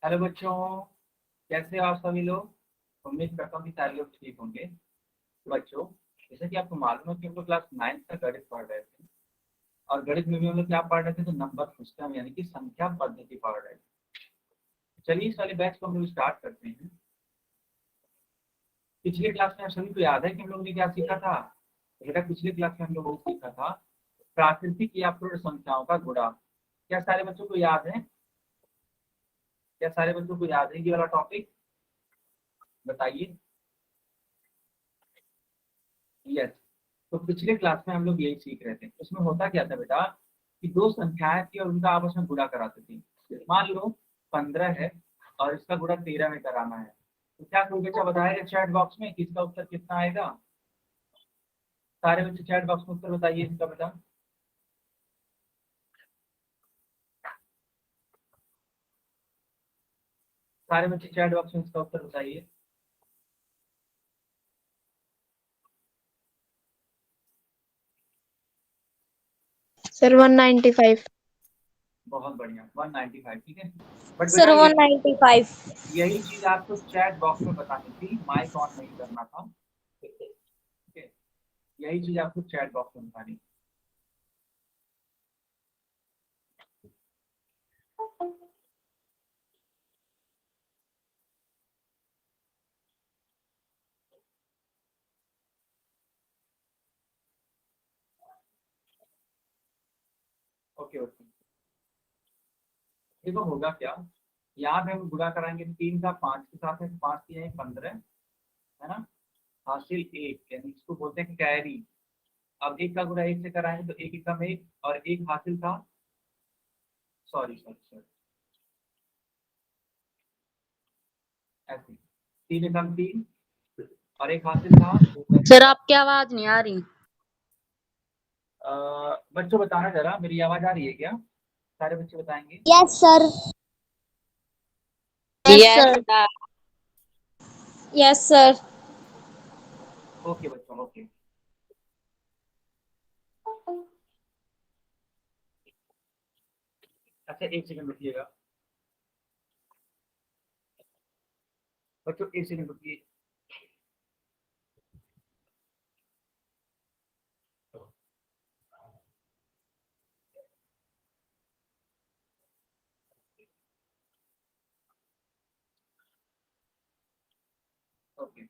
Hello बच्चों, कैसे हो आप सभी लोग। उम्मीद करता हूँ कि सारे लोग ठीक होंगे। तो बच्चों, जैसे कि आपको मालूम है कि हम लोग क्लास 9 का गणित पढ़ रहे थे। और गणित में भी हम लोग क्या पढ़ रहे थे, तो नंबर सिस्टम यानी कि संख्या पद्धति पढ़ रहे थे। चलिए इस वाले बैच को हम लोग स्टार्ट करते हैं। पिछले क्लास में आप सभी को याद है कि हम लोगों ने क्या सीखा था। तो बेटा पिछले क्लास में हम लोगों को सीखा था प्राकृतिक या पूर्ण संख्याओं का गुणा। क्या सारे बच्चों को याद है? क्या सारे बच्चों को याद है ये वाला टॉपिक? बताइए। यस। तो पिछले क्लास में हम लोग यही सीख रहे थे। उसमें होता क्या था बेटा कि दो संख्याएं थी और उनका आपस में गुणा कराती थी। मान लो 15 है और इसका गुणा 13 में कराना है। तो क्या कोई बच्चा बताएगा चैट बॉक्स में कि इसका उत्तर कितना आएगा? सारे बच्चे चैट बॉक्स में उत्तर बताइए इसका बेटा। सारे बच्चे चैट बॉक्स में इसका उत्तर बताइए। सर 195। बहुत बढ़िया, 195। ठीक है। बट सर बेटा 195। यही चीज आपको चैट बॉक्स में बतानी थी, माइक ऑन नहीं करना था। ठीक है, यही चीज आपको चैट बॉक्स में बतानी। Okay okay. देखो होगा क्या, यहाँ पे हम गुणा कराएंगे तो 3 का 5 के साथ है, 5 की 15 है ना। हासिल 1 यानी इसको बोलते हैं कैरी। अब 1 का गुणा 1 से कराएंगे तो 1 एकम 1 और 1 हासिल था। सॉरी सॉरी सॉरी, ऐसे 3 एकम 3 और 1 हासिल था। सर आपकी आवाज नहीं आ रही। बच्चों बताना जरा, मेरी आवाज आ रही है क्या? सारे बच्चे बताएंगे। Yes sir. Yes sir. Yes sir. Okay बच्चों, ओके। अच्छा एक सेकंड रुकिएगा बच्चों, एक सेकंड रुकिए। ओके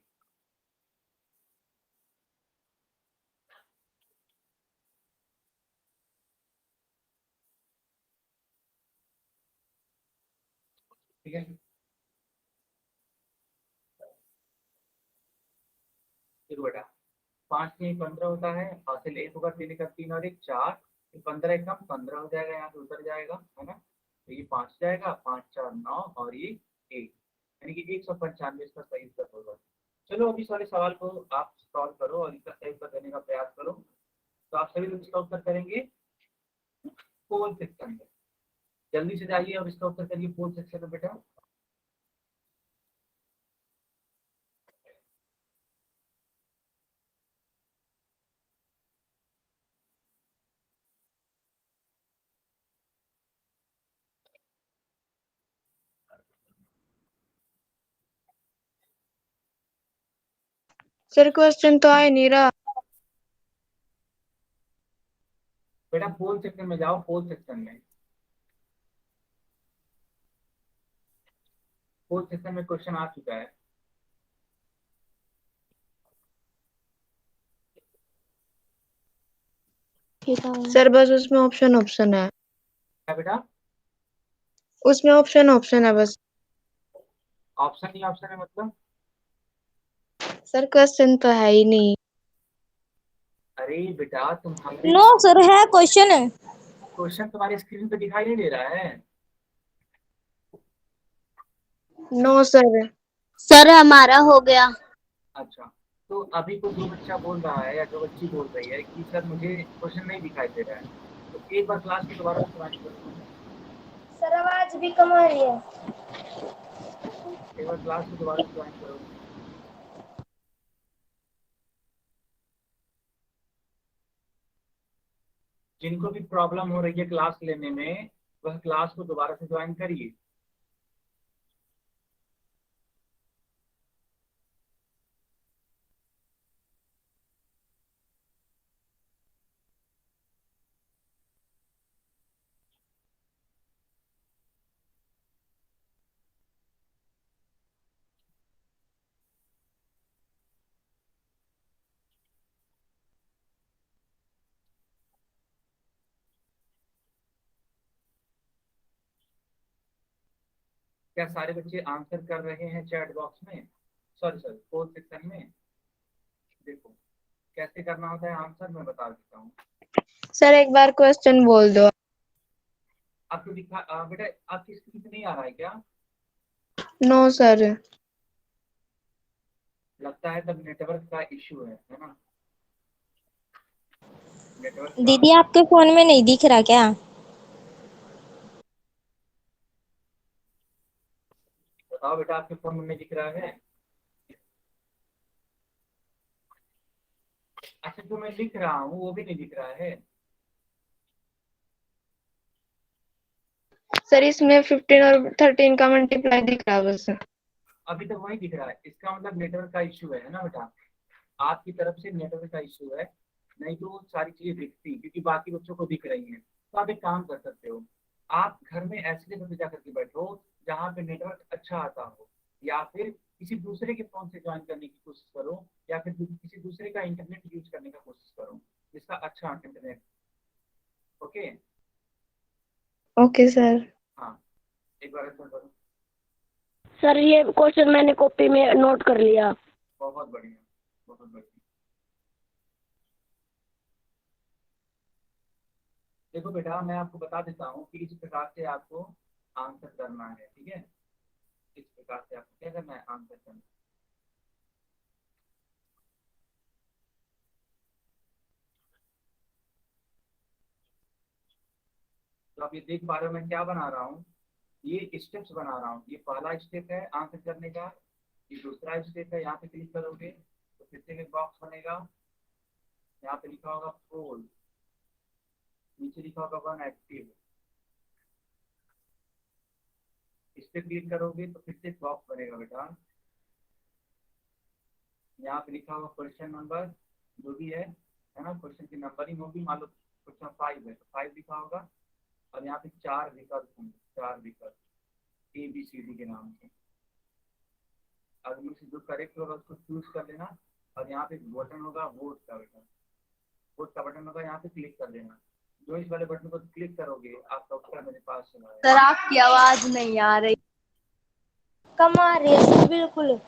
ठीक है। देखो बेटा, 5 में 15 होता है, हासिल 1 होगा, 3 का 3 और 1 4, 15 एकम 15 हो जाएगा, यहाँ से उतर जाएगा है ना। तो ये 5 जाएगा, 5 4 9 और ये 1, यानी कि 195 इसका सही उत्तर होगा। चलो अभी सारे सवाल को आप सॉल्व करो और इसका सही उत्तर देने का प्रयास करो। तो आप सभी लोग इसका उत्तर करेंगे पोल सेक्शन में। जल्दी से जाइए और इसका उत्तर करिए पोल सेक्शन में बेटा। सर क्वेश्चन तो आ ही नहीं रहा। बेटा पोल सेक्शन में जाओ, पोल सेक्शन में। पोल सेक्शन में क्वेश्चन आ चुका है। सर बस उसमें ऑप्शन ऑप्शन है। क्या बेटा? उसमें ऑप्शन ऑप्शन है बस। ऑप्शन ही ऑप्शन है मतलब? सर क्वेश्चन तो है ही नहीं। अरे बेटा तुम हमें, नो सर है क्वेश्चन है। क्वेश्चन तुम्हारी स्क्रीन पे दिखाई नहीं दे रहा है? No sir. सर हमारा हो गया। अच्छा, तो अभी को जो बच्चा बोल रहा है या जो बच्ची बोल रही है कि सर मुझे क्वेश्चन नहीं दिखाई दे रहा है, तो एक बार क्लास को दोबारा से ज्वाइन करो। सर आवाज भी कम आ रही है। एक बार क्लास को दोबारा से ज्वाइन करो। जिनको भी प्रॉब्लम हो रही है क्लास लेने में, वह क्लास को दोबारा से ज्वाइन करिए। क्या सारे बच्चे आंसर कर रहे हैं चैट बॉक्स में? सॉरी सॉरी, फोर्थ सेक्शन में। देखो कैसे करना होता है आंसर, मैं बता देता हूँ। सर एक बार क्वेश्चन बोल दो। आपको दिखा बेटा आपकी स्क्रीन पे नहीं आ रहा है क्या? No sir. लगता है तब नेटवर्क का इश्यू है ना? नेटवर्क का। दीदी आपके फोन में नहीं दिख रहा क्या? बताओ बेटा आपके फोन में नहीं दिख रहा है? अच्छा जो मैं लिख रहा हूँ वो भी नहीं दिख रहा है? सर इसमें 15 और 13 का मल्टीप्लाई दिख रहा है बस। अभी तक वही दिख रहा है, इसका मतलब नेटवर्क का इश्यू है ना बेटा? आपकी तरफ से नेटवर्क का इश्यू है, नहीं तो सारी चीजें दिखती क्योंकि बाकी बच्चों को दिख रही हैं। तो आप एक काम कर सकते हो, आप घर में ऐसी जगह पे जा करके बैठो जहाँ पे नेटवर्क अच्छा आता हो, या फिर किसी दूसरे के फोन से ज्वाइन करने की कोशिश करो, या फिर किसी दूसरे का इंटरनेट यूज करने का कोशिश करो जिसका अच्छा इंटरनेट। ओके। Okay sir. हाँ, एक बार ऐसा करो। सर ये क्वेश्चन मैंने कॉपी में नोट कर लिया। बहुत बढ़िया, बहुत बढ़िया। देखो बेटा मैं आपको बता देता हूँ कि इस प्रकार से आपको आंसर करना है, ठीक है? इस प्रकार से आपको क्या करना है, आंसर करना है। तो आप ये देख पा रहे हो मैं क्या बना रहा हूँ, ये स्टेप्स बना रहा हूँ। ये पहला स्टेप है आंसर करने का, ये दूसरा स्टेप है, यहाँ पे क्लिक करोगे तो फिर से एक बॉक्स बनेगा, यहाँ पे लिखा होगा फोल्ड, नीचे लिखा होगा वन एक्टिव, इस पे क्लिक करोगे तो फिर से एक बॉक्स बनेगा बेटा, यहाँ पे लिखा होगा क्वेश्चन नंबर, जो भी है ना? क्वेश्चन की नंबरिंग होगी, मान लो क्वेश्चन 5 है तो 5 लिखा होगा, और यहाँ पे 4 विकल्प होंगे, 4 विकल्प ABCD के नाम से। अब इनमें से जो करेक्ट होगा उसको चूज कर लेना, और यहाँ पे बटन होगा वोट का बेटा, वोट का बटन होगा, यहाँ पे क्लिक कर देना। जो इस वाले बटन को क्लिक करोगे आपका उत्तर मेरे पास चला आएगा। सर आपकी आवाज नहीं आ रही। कम आ रही है सर बिल्कुल।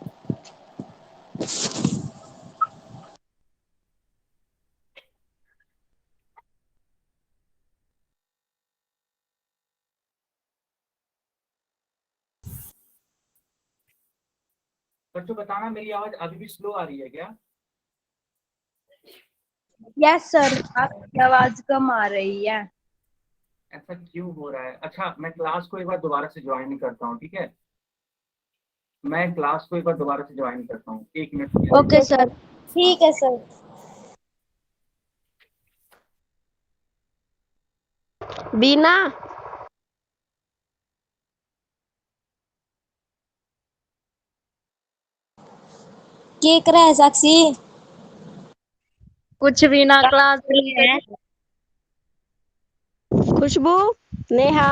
बच्चों बताना मेरी आवाज अभी भी स्लो आ रही है क्या? Yes sir. आपकी आवाज कम आ रही है। ऐसा क्यों हो रहा है? अच्छा मैं क्लास को एक बार दोबारा से ज्वाइन करता हूँ, ठीक है? मैं क्लास को एक बार दोबारा से ज्वाइन करता हूँ, 1 मिनट के लिए। Okay sir. हाँ। ठीक है सर। बीना क्या कर रहा है साक्षी? कुछ भी ना, क्लास नहीं है। खुशबू नेहा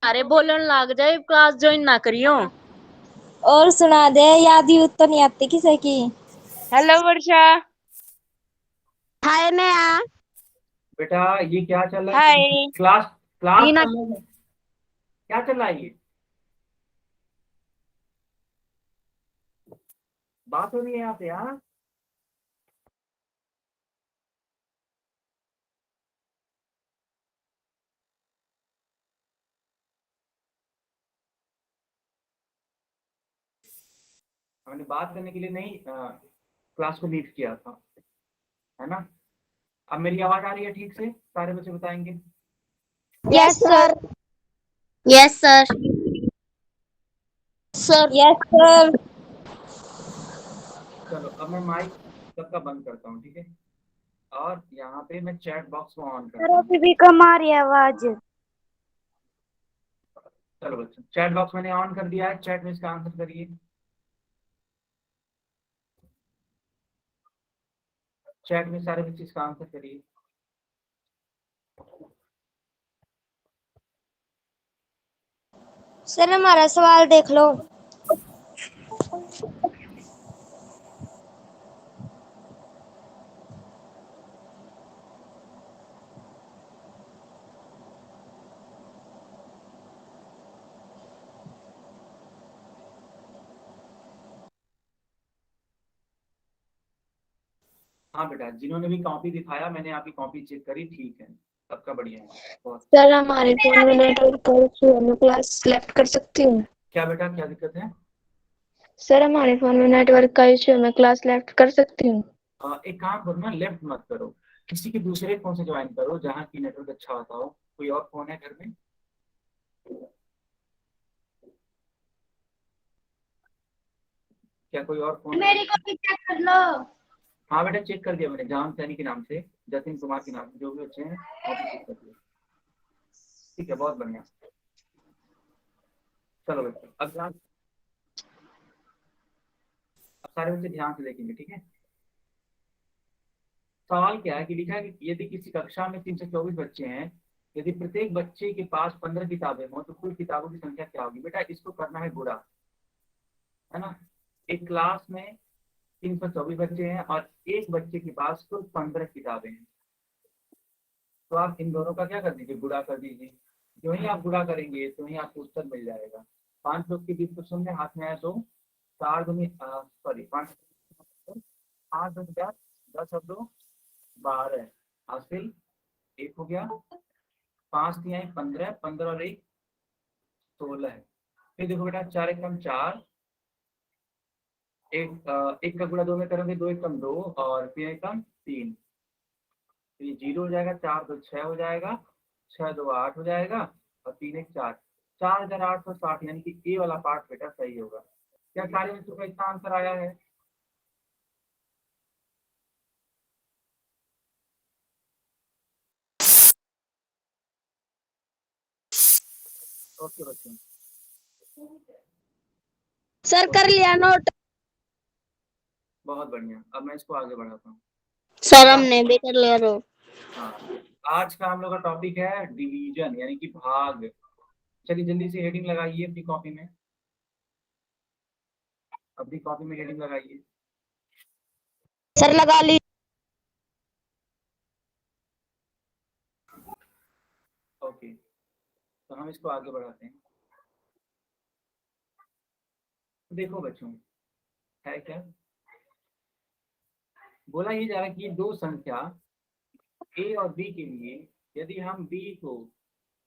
अरे बोलन लाग जाए, क्लास ज्वाइन ना करियो। और सुना दे, याद ही उत्तर नहीं आती किसी की। हेलो वर्षा। हाय नेहा। बेटा ये क्या चल रहा है? हाय। क्लास क्लास बीना चल रहा है? क्या चल रहा है ये? बात हो रही है यहाँ पे यार। हमने बात करने के लिए नहीं क्लास को लीव किया था, है ना? अब मेरी आवाज आ रही है ठीक से? सारे बच्चे बताएंगे। Yes sir. Yes sir. Sir yes sir. चलो अब मैं माइक सबका बंद करता हूँ, ठीक है? और यहाँ पे मैं चैट बॉक्स को ऑन सर करता हूँ। अभी भी कम आ रही है आवाज। चलो बच्चों चैट बॉक्स मैंने ऑन कर दिया है, चैट में इसका आंसर करिए। चैट में सारे बच्चे इसका आंसर करिए। सर हमारा सवाल देख लो। हाँ बेटा, जिन्होंने भी कॉपी दिखाया मैंने आपकी कॉपी चेक करी, ठीक है, सबका बढ़िया है बहुत। सर हमारे फोन में नेटवर्क का इश्यू है, मैं क्लास सेलेक्ट कर सकती हूँ? क्या बेटा, क्या दिक्कत है? सर हमारे फोन में नेटवर्क का इश्यू है, मैं क्लास सेलेक्ट कर सकती हूँ? एक काम करो ना, लेफ्ट मत करो, किसी के दूसरे फोन से ज्वाइन करो जहाँ की नेटवर्क अच्छा होता हो। कोई और फोन है घर में? क्या कोई और फोन है? मेरी कॉपी चेक कर लो। हाँ बेटा, चेक कर दिया मैंने, जान सैनी के नाम से, जतिन कुमार के नाम से, जो भी बच्चे हैं कॉपी चेक कर दिया। ठीक है, बहुत बढ़िया। चलो बच्चे, अब ध्यान, अब सारे बच्चे ध्यान से देखेंगे, ठीक है। सवाल क्या है कि लिखा है कि यदि किसी कक्षा में 324 बच्चे हैं, यदि प्रत्येक बच्चे के पास 15 किताबें हों तो कुल किताबों की संख्या क्या होगी? बेटा इसको करना है गुणा, है ना। एक क्लास में 324 बच्चे हैं और एक बच्चे के पास कुल 15 किताबें हैं, तो आप इन दोनों का क्या कर दीजिए, गुणा कर दीजिए। जो ही आप गुणा करेंगे तो ही आपको उत्तर मिल जाएगा। 5 लोग के बीच तो शून्य, हाथ में आया तो 4 दूनी, सॉरी 5, 8 दूनी 10, 10 और 2 12, हासिल 1 हो गया। 5 दिया 15, 15 और 1 16 है। फिर देखो बेटा, 4 एकम 4, एक का गुणा 2 में करोगे, 2 एकम 2 और 3 एकम 3, तो ये 0 हो जाएगा। 4 2 6 हो जाएगा, 6 2 8 हो जाएगा और 3 1 4, 4860, यानी कि ए वाला पार्ट बेटा सही होगा। क्या सारे बच्चों का इसका आंसर आया है? ओके बच्चों, सर कर लिया नोट। बहुत बढ़िया। अब मैं इसको आगे बढ़ाता हूँ। सर हमने भी कर लिया नोट। हाँ, आज का हम लोग का टॉपिक है डिवीजन, यानी कि भाग। चलिए जल्दी से हेडिंग लगाइए अपनी कॉपी में, अपनी कॉपी में हेडिंग लगाइए। सर लगा ली। ओके, तो हम इसको आगे बढ़ाते हैं। देखो बच्चों, है क्या, बोला ये जा रहा है कि दो संख्या ए और बी के लिए यदि हम बी को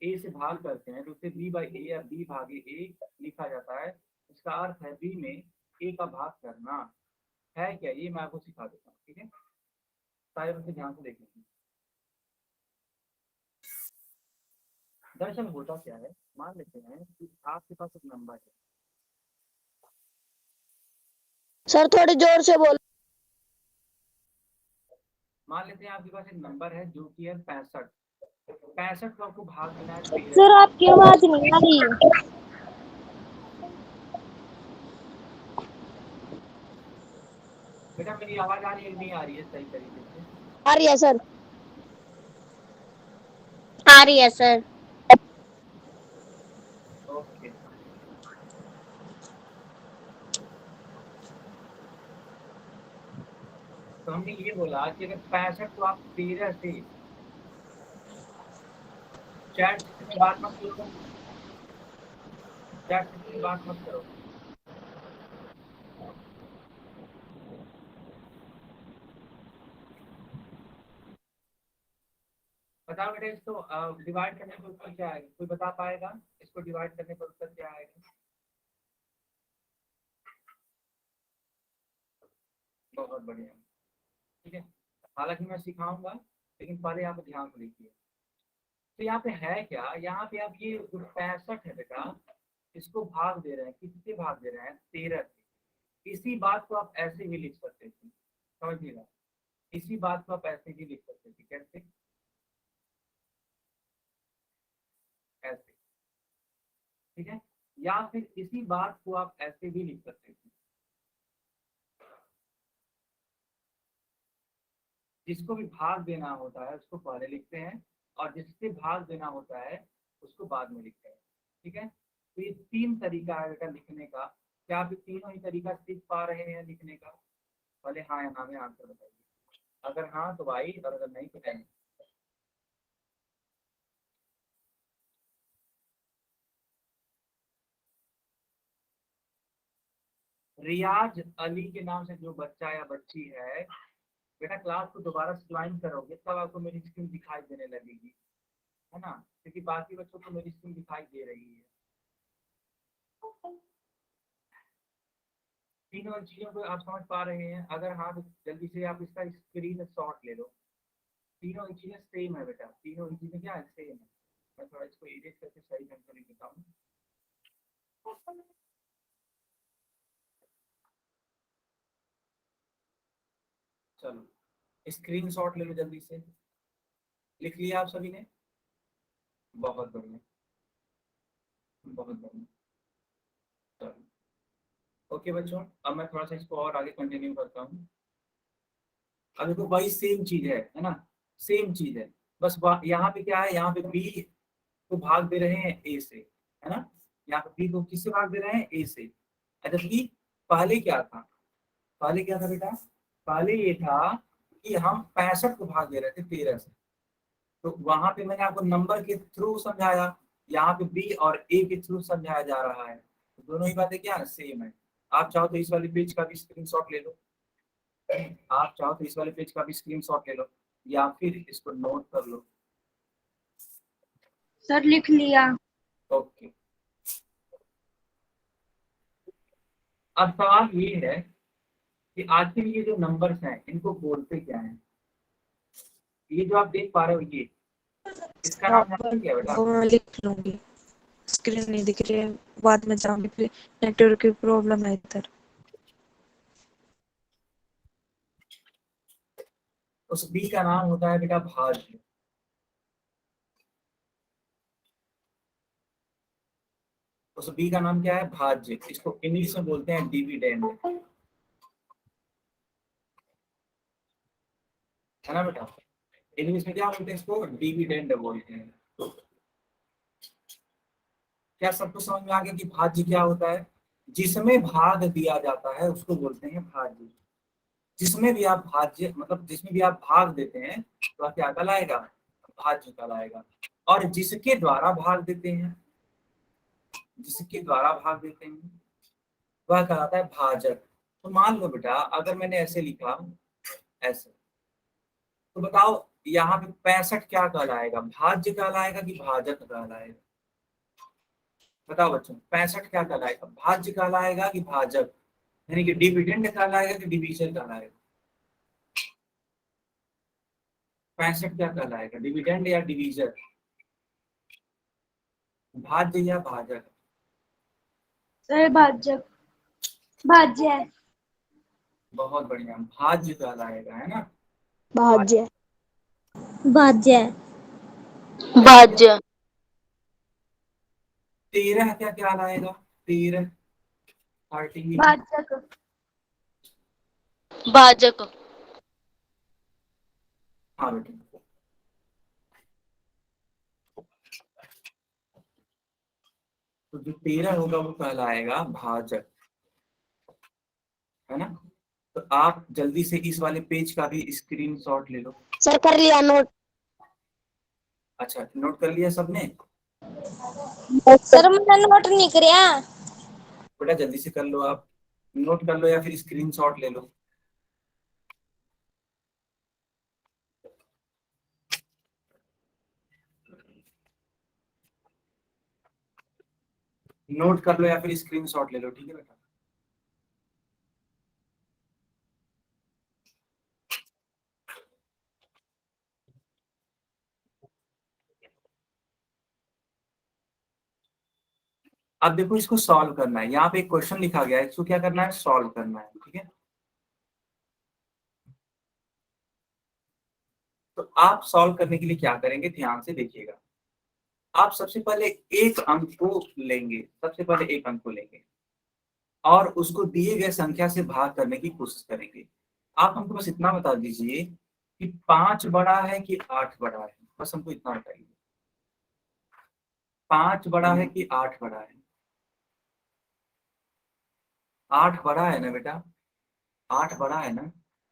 ए से भाग करते हैं तो उसे बी बाई ए या बी भागे ए लिखा जाता है। इसका अर्थ है बी में ए का भाग करना। है क्या, ये मैं आपको सिखा देता हूँ, ठीक है। सारे बच्चे ध्यान से देखेंगे। दरअसल होता क्या है, मान लेते हैं कि आपके पास एक नंबर है। सर थोड़ी जोर से बोल। मान लेते हैं आपके पास एक नंबर है जो कि है 65। 65 को आपको भाग देना है 13 सर से। आपकी आवाज नहीं आ रही। बेटा मेरी आवाज आ रही है, नहीं आ रही है सही तरीके से? आ रही है सर। आ रही है सर। ओके, तो हमने ये बोला कि अगर 65 को आप 13 से, चैट में बात मत करो, चैट में बात मत करो। बताओ बेटा, इसको डिवाइड करने पर उत्तर क्या आएगा? कोई बता पाएगा इसको डिवाइड करने पर उत्तर क्या आएगा? बहुत बढ़िया, ठीक है। हालांकि मैं सिखाऊंगा, लेकिन पहले आप ध्यान से देखिए। तो यहाँ पे है क्या, यहाँ पे आप ये जो 65 है बेटा, इसको भाग दे रहे हैं, किससे भाग दे रहे हैं? 13 से। इसी बात को आप ऐसे भी लिख सकते थे, समझिएगा, इसी बात को आप ऐसे भी लिख सकते थे। कैसे? ऐसे, ठीक है। या फिर इसी बात को आप ऐसे भी लिख सकते थे, जिसको भी भाग देना होता है उसको पहले लिखते हैं और जिससे भाग देना होता है उसको बाद में लिखते हैं, ठीक है। तो ये 3 तरीका है बेटा लिखने का। क्या आप ये तीनों ही तरीका सीख पा रहे हैं लिखने का? पहले हाँ या ना में आंसर बताइए। अगर हाँ तो भाई, और अगर नहीं तो नहीं। रियाज अली के नाम से जो बच्चा या बच्ची है बेटा क्लास को दोबारा ज्वाइन करोगे तब आपको मेरी स्क्रीन दिखाई देने लगेगी, है ना, क्योंकि बाकी बच्चों को मेरी स्क्रीन दिखाई दे रही है। तीनों चीजों को आप समझ पा रहे हैं? अगर हाँ तो जल्दी से आप इसका स्क्रीन शॉट ले लो। तीनों ही चीजें सेम है बेटा, तीनों ही चीजें क्या है, सेम है। मैं थोड़ा इसको एडिट करके सही ढंग से लिख देता हूँ। चलो स्क्रीन शॉट ले लो जल्दी से। लिख लिया आप सभी ने? बहुत बढ़िया, बहुत बढ़िया। चलो ओके बच्चों, अब मैं थोड़ा सा इसको और आगे कंटिन्यू करता हूँ। अब देखो वही सेम चीज है ना, सेम चीज है, बस यहाँ पे क्या है, यहाँ पे बी को भाग दे रहे हैं ए से, है ना। यहाँ पे बी को किससे भाग दे रहे हैं, ए से। अच्छा बी पहले क्या था, पहले क्या था बेटा, पहले ये था कि हम 65 को भाग दे रहे थे 13 से, तो वहां पे मैंने आपको नंबर के थ्रू समझाया, यहाँ पे बी और ए के थ्रू समझाया जा रहा है, तो दोनों ही बातें क्या है, सेम है। आप चाहो तो इस वाले पेज का भी स्क्रीनशॉट ले लो, आप चाहो तो इस वाले पेज का भी स्क्रीनशॉट ले लो, या फिर इसको नोट कर लो। सर लिख लिया। ओके, अब सवाल ये है कि आखिर ये जो नंबर्स हैं इनको बोलते क्या हैं। ये जो आप देख पा रहे हो ये, इसका नाम जानते क्या बेटा? वो मैं लिख लूंगी, स्क्रीन नहीं दिख रही है, बाद में जाऊंगी, फिर नेटवर्क की प्रॉब्लम है इधर। उस बी का नाम होता है बेटा भाज्य। उस बी का नाम क्या है, भाज्य। इसको इंग्लिश में बोलते हैं डिविडेंड, है ना बेटा। इंग्लिश में क्या बोलते हैं इसको, डिविडेंड बोलते हैं। क्या सबको समझ में आ गया कि भाज्य क्या होता है? जिसमें भाग दिया जाता है उसको बोलते हैं भाज्य। जिसमें भी आप भाज्य मतलब जिसमें भी आप भाग देते हैं तो क्या कहलाएगा, भाज्य कहलाएगा। और जिसके द्वारा भाग देते हैं, जिसके द्वारा भाग देते हैं वह कहलाता है भाजक। तो मान लो बेटा अगर मैंने ऐसे लिखा, ऐसे, तो बताओ यहाँ पे 65 क्या कहलाएगा, भाज्य कहलाएगा कि भाजक कहलाएगा? बताओ बच्चों 65 क्या कहलाएगा, भाज्य कहलाएगा कि भाजक, यानी कि डिविडेंड कहलाएगा कि डिवीजन कहलाएगा? 65 क्या कहलाएगा, डिविडेंड या डिवीजन, भाज्य या भाजक? सर भाज्य, भाज्य। बहुत बढ़िया, भाज्य कहलाएगा, है ना। भाज्य भाज्य। भाज्य 13 क्या कहलाएगा, 13, 13, भाजक। भाजक हाँ बेटा। तो जो 13 होगा वो कहलाएगा भाजक, है ना। तो आप जल्दी से इस वाले पेज का भी स्क्रीनशॉट ले लो। सर कर लिया नोट। अच्छा नोट कर लिया सबने? सर मैंने नोट नहीं किया। बेटा जल्दी से कर लो, आप नोट कर लो या फिर स्क्रीनशॉट ले लो। नोट कर लो या फिर स्क्रीनशॉट ले लो, ठीक है बेटा। अब देखो इसको सॉल्व करना है, यहाँ पे एक क्वेश्चन लिखा गया है, इसको क्या करना है, सॉल्व करना है, ठीक है। तो आप सॉल्व करने के लिए क्या करेंगे, ध्यान से देखिएगा। आप सबसे पहले एक अंक को लेंगे, सबसे पहले एक अंक को लेंगे और उसको दिए गए संख्या से भाग करने की कोशिश करेंगे। आप हमको बस इतना बता दीजिए कि 5 बड़ा है कि 8 बड़ा है, बस हमको इतना बताइए। 5 बड़ा है कि 8 बड़ा है? 8 बड़ा है ना बेटा, 8 बड़ा है ना,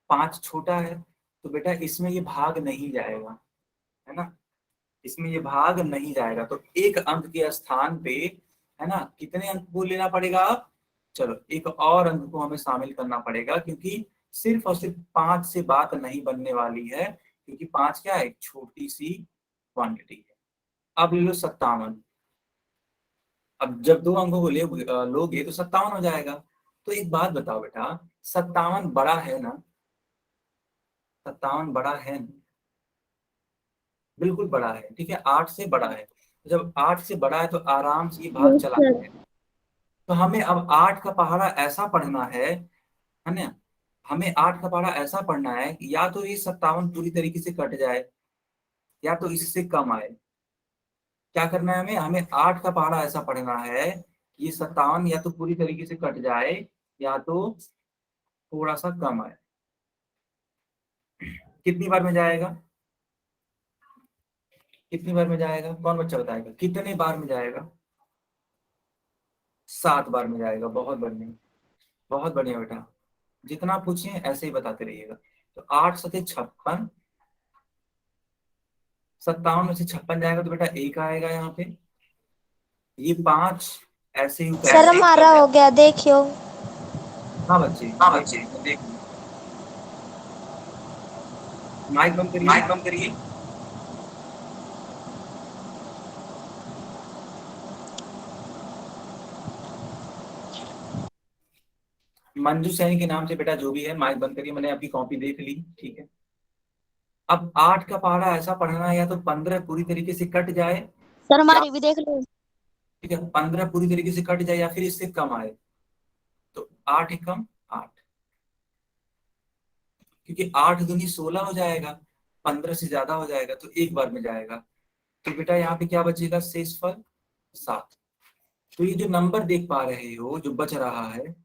5 छोटा है, तो बेटा इसमें ये भाग नहीं जाएगा, है ना, इसमें ये भाग नहीं जाएगा। तो एक अंक के स्थान पे, है ना, कितने अंक को लेना पड़ेगा? चलो एक और अंक को हमें शामिल करना पड़ेगा, क्योंकि सिर्फ और सिर्फ 5 से बात नहीं बनने वाली है, क्योंकि 5 क्या है, एक छोटी सी क्वांटिटी है। अब ले लो 57। अब जब 2 अंकों को लोगे तो 57 हो जाएगा। तो एक बात बताओ बेटा, 57 बड़ा है ना? 57 बड़ा है ना? बिल्कुल बड़ा है, ठीक है, 8 से बड़ा है। जब 8 से बड़ा है तो आराम से ये भाग यस चला सर। जाएगा। तो हमें अब 8 का पहाड़ा ऐसा पढ़ना है ना? हमें 8 का पहाड़ा ऐसा पढ़ना है कि या तो ये 57 पूरी तरीके से कट जाए, या तो इससे कम आए। क्या करना है हमें? हमें 8 का पहाड़ा ऐसा पढ़ना है कि ये 57 या तो पूरी तरीके से कट जाए, या तो थोड़ा सा कम आए। कितनी बार में जाएगा? कितनी बार में जाएगा? कौन बच्चा बताएगा कितने बार में जाएगा? 7 बार में जाएगा। बहुत बढ़िया, बहुत बढ़िया बेटा। जितना पूछे ऐसे ही बताते रहिएगा। तो 8 सते 56, 57 में से 56 जाएगा तो बेटा 1 आएगा यहाँ पे। ये 5 ऐसे ही उतर सर जाएगा। हमारा हो गया, देखियो। हाँ बच्चे, देख देख माइक बंद करिए, माइक बंद करिए। मंजू सैनी के नाम से बेटा जो भी है, माइक बंद करिए। मैंने आपकी कॉपी देख ली, ठीक है। अब 8 का पहाड़ा ऐसा पढ़ना है, या तो 15 पूरी तरीके से कट जाए, सर या हमारी भी देख लो। ठीक है 15 पूरी तरीके से कट जाए, या फिर इससे कम आए। तो 8 एकम 8, क्योंकि 8 दूनी 16 हो जाएगा, 15 से ज्यादा हो जाएगा तो एक बार में जाएगा। तो बेटा यहाँ पे क्या बचेगा? शेषफल 7। तो ये जो नंबर देख पा रहे हो जो बच रहा है,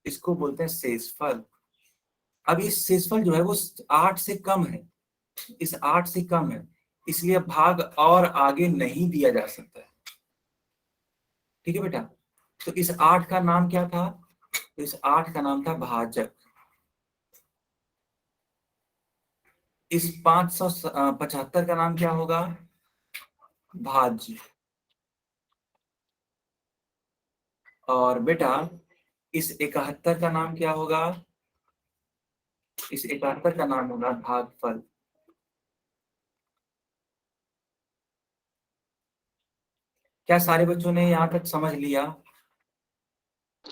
इसको बोलते हैं शेषफल। अब ये शेषफल जो है वो 8 से कम है, इस 8 से कम है, इसलिए भाग और आगे नहीं दिया जा सकता है। ठीक है बेटा। तो इस 8 का नाम क्या था? तो इस 8 का नाम था भाजक। इस 575 का नाम क्या होगा? भाज्य। और बेटा इस 71 का नाम क्या होगा? इस 71 का नाम होगा भागफल। क्या सारे बच्चों ने यहाँ तक समझ लिया?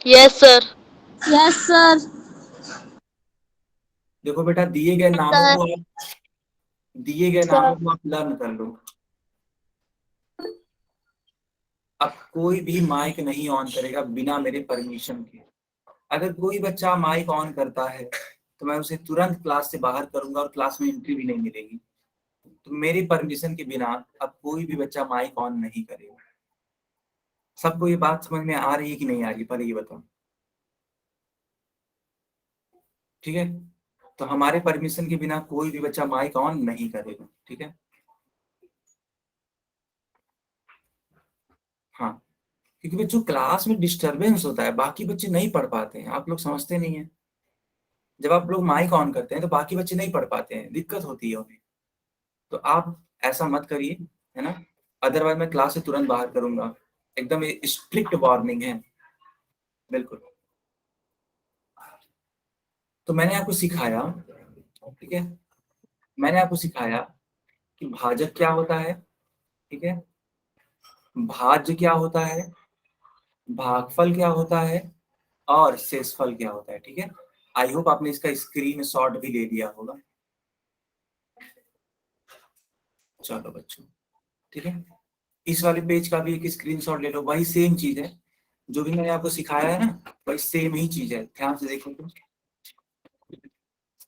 Yes sir. Yes sir. देखो बेटा, दिए गए नामों को आप लर्न कर लो। अब कोई भी माइक नहीं ऑन करेगा बिना मेरे परमिशन के। अगर कोई बच्चा माइक ऑन करता है तो मैं उसे तुरंत क्लास से बाहर करूंगा और क्लास में एंट्री भी नहीं मिलेगी। तो मेरी परमिशन के बिना अब कोई भी बच्चा माइक ऑन नहीं करेगा। सबको ये बात समझ में आ रही है कि नहीं आ रही, पहले ये बताओ। ठीक है, तो हमारे परमिशन के बिना कोई भी बच्चा माइक ऑन नहीं करेगा, ठीक है। हाँ, क्योंकि बच्चों क्लास में डिस्टरबेंस होता है, बाकी बच्चे नहीं पढ़ पाते हैं, आप लोग समझते नहीं है। जब आप लोग माइक ऑन करते हैं तो बाकी बच्चे नहीं पढ़ पाते हैं, दिक्कत होती है उन्हें। तो आप ऐसा मत करिए, है ना, अदरवाइज मैं क्लास से तुरंत बाहर करूंगा। एकदम स्ट्रिक्ट वार्निंग है, बिल्कुल। तो मैंने आपको सिखाया, ठीक है, मैंने आपको सिखाया कि भाजक क्या होता है, ठीक है, भाज्य क्या होता है, भागफल क्या होता है, और शेषफल क्या होता है, ठीक है। आई होप आपने इसका स्क्रीनशॉट भी ले लिया होगा। चलो बच्चों, ठीक है, इस वाले पेज का भी एक स्क्रीनशॉट ले लो। वही सेम चीज है जो भी मैंने आपको सिखाया है ना, वही सेम ही चीज है। ध्यान से देखो तुम,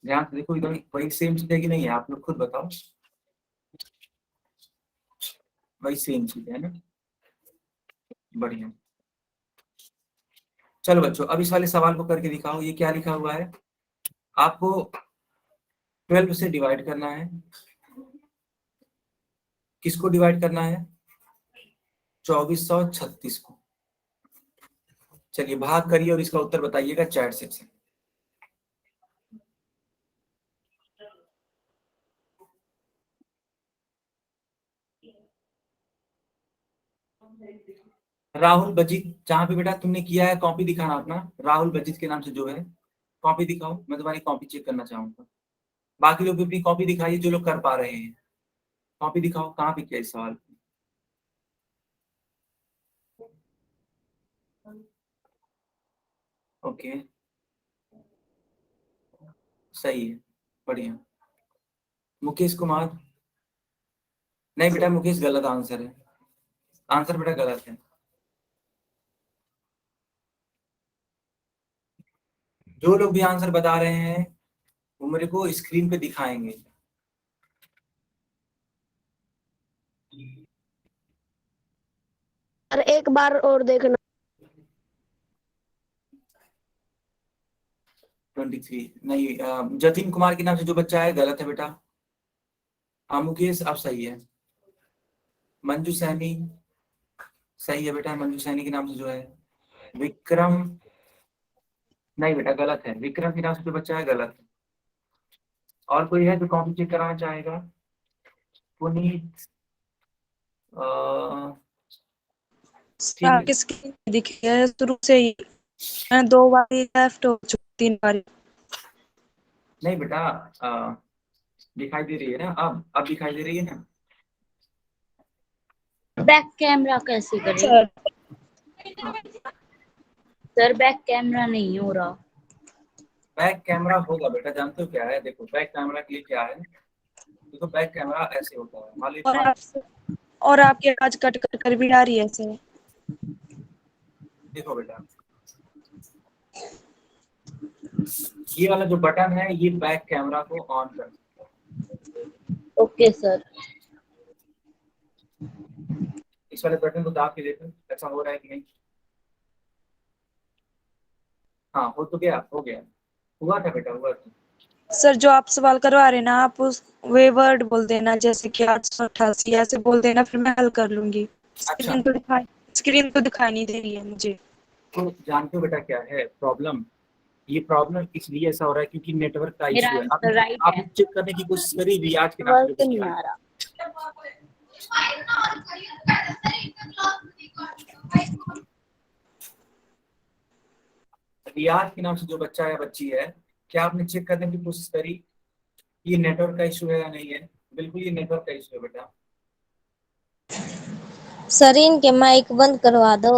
ध्यान से देखो, एकदम वही सेम चीज है कि नहीं है, आप लोग खुद बताओ। वही सेम चीज है ना, बढ़िया। चलो बच्चों, अब इस वाले सवाल को करके दिखाओ। ये क्या लिखा हुआ है? आपको 12 से डिवाइड करना है। किसको डिवाइड करना है? 2436 को। चलिए भाग करिए और इसका उत्तर बताइएगा चैट सेक्शन। राहुल बजीत, जहां पे बेटा तुमने किया है कॉपी दिखाना अपना, राहुल बजीत के नाम से जो है। कॉपी दिखाओ, मैं तुम्हारी कॉपी चेक करना चाहूंगा। बाकी लोग भी अपनी कॉपी दिखाइए जो लोग कर पा रहे हैं। कॉपी दिखाओ, कहाँ पे किया इस सवाल। ओके, सही है, बढ़िया। मुकेश कुमार, नहीं बेटा मुकेश गलत आंसर है, आंसर बेटा गलत है। जो लोग भी आंसर बता रहे हैं वो मेरे को स्क्रीन पे दिखाएंगे। सर एक बार और देखना। 23 नहीं, जतिन कुमार के नाम से जो बच्चा है गलत है बेटा। हाँ मुकेश आप सही है। मंजू सैनी सही है बेटा, मंजू सैनी के नाम से जो है। विक्रम, नहीं बेटा गलत है, विक्रम के नाम से जो बच्चा है गलत है। और कोई है जो कॉपी चेक कराना चाहेगा। पुनीत, ठीक है। किसकी नहीं दिखी है शुरू से ही, मैं 2 बार लेफ्ट हो चुकी, 3 बार। नहीं बेटा, दिखाई दे रही है ना, अब दिखाई दे रही है ना। बैक कैमरा कैसे करें सर सर? बैक कैमरा नहीं हो रहा। बैक कैमरा होगा बेटा, जानते हो क्या है, देखो बैक कैमरा के लिए क्या है। देखो बैक कैमरा ऐसे होता है, मान और लीजिए। और आपकी आवाज कट कट कर भी आ रही है सर। देखो बेटा, ये वाला जो बटन है ये बैक कैमरा को ऑन कर सकता है। Okay sir. इस वाले बटन को दाब के देखो ऐसा हो रहा है कि नहीं। हाँ हो तो गया, हो गया, हुआ था बेटा, हुआ था। सर जो आप सवाल करवा रहे हैं ना, आप उस वे वर्ड बोल देना, जैसे कि 888 ऐसे बोल देना, फिर मैं हल कर लूंगी। अच्छा, स्क्रीन तो दिखाई नहीं दे रही है मुझे। तो जानते हो बेटा क्या है प्रॉब्लम। ये प्रॉब्लम इसलिए ऐसा हो रहा है क्योंकि नेटवर्क का मेरा इशू है। आंसर राइट आप है। चेक करने की कोशिश करी भी आज के नाम से जो वर्क नहीं बच्चा आ है। रहा। रियाज के नाम से जो बच्चा है बच्ची है, क्या आपने चेक करने की कोशिश करी ये नेटवर्क का इशू है या नहीं है। बिल्कुल ये नेटवर्क का इशू है बेटा। सर इनके माइक बंद करवा दो।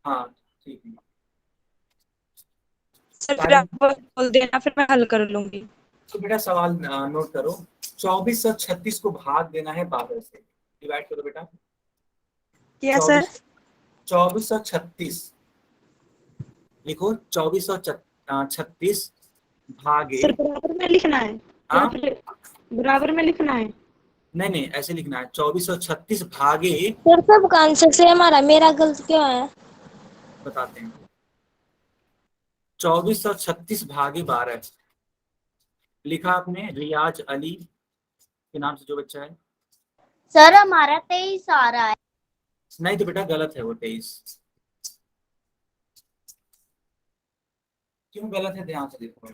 हाँ ठीक है। सर फिर आप बोल देना, फिर मैं हल कर लूंगी। तो बेटा सवाल नोट करो। 2436 को भाग देना है 12 से, डिवाइड करो बेटा। क्या सर? 2436 लिखो, 2436 भागे। सर बराबर में लिखना है? हाँ बराबर में लिखना है? नहीं नहीं ऐसे लिखना है, 2436 भागे। सर सबका आंसर से हमारा मेरा गलत क्यों है? बताते हैं, 2436 भागे 12 लिखा आपने रियाज अली के नाम से जो बच्चा है। सर हमारा 23 आ रहा है। नहीं तो बेटा गलत है वो 23। क्यों गलत है ध्यान से देखो।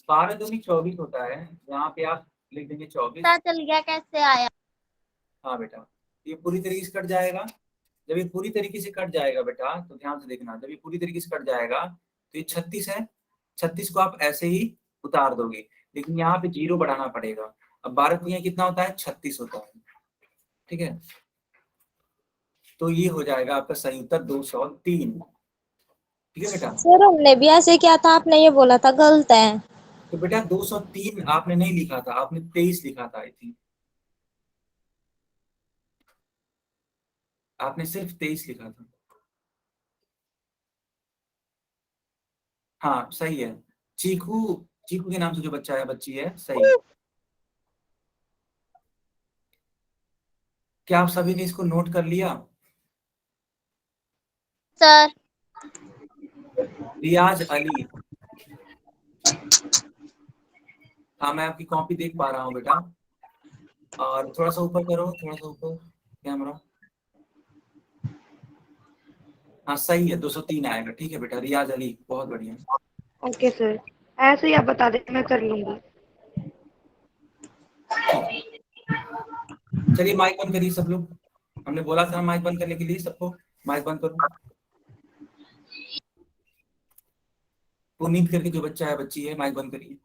12 दूनी 24 होता है, यहाँ पे आप लिख देंगे 24। पता चल गया कैसे आया। हाँ बेटा, ये पूरी तरीके से कट जाएगा। जब ये पूरी तरीके से कट जाएगा बेटा तो ध्यान से देखना, जब ये पूरी तरीके से कट जाएगा तो ये 36 है, 36 को आप ऐसे ही उतार दोगे, लेकिन यहाँ पे 0 बढ़ाना पड़ेगा। अब 12 को यहाँ कितना होता है, 36 होता है, ठीक है। तो ये हो जाएगा आपका सही उत्तर 203, ठीक है बेटा। सर हमने भी ऐसे किया था, आपने ये बोला था गलत है। तो बेटा 203 आपने नहीं लिखा था, आपने 23 लिखा था आई थिंक, आपने सिर्फ 23 लिखा था। हाँ सही है। चीकू, चीकू के नाम से जो बच्चा है बच्ची है, सही है। क्या आप सभी ने इसको नोट कर लिया। सर रियाज अली, हाँ मैं आपकी कॉपी देख पा रहा हूँ बेटा। और थोड़ा सा ऊपर करो, थोड़ा सा ऊपर कैमरा। हाँ सही है, 203 आएगा, ठीक है बेटा। रियाज अली बहुत बढ़िया। ओके सर, ऐसे ही आप बता दें, मैं कर लूंगी। ठीक है। चलिए माइक बंद करिए सब लोग, हमने बोला था माइक बंद करने के लिए, सबको माइक बंद करो। उम्मीद करके जो बच्चा है बच्ची है माइक बंद करिए।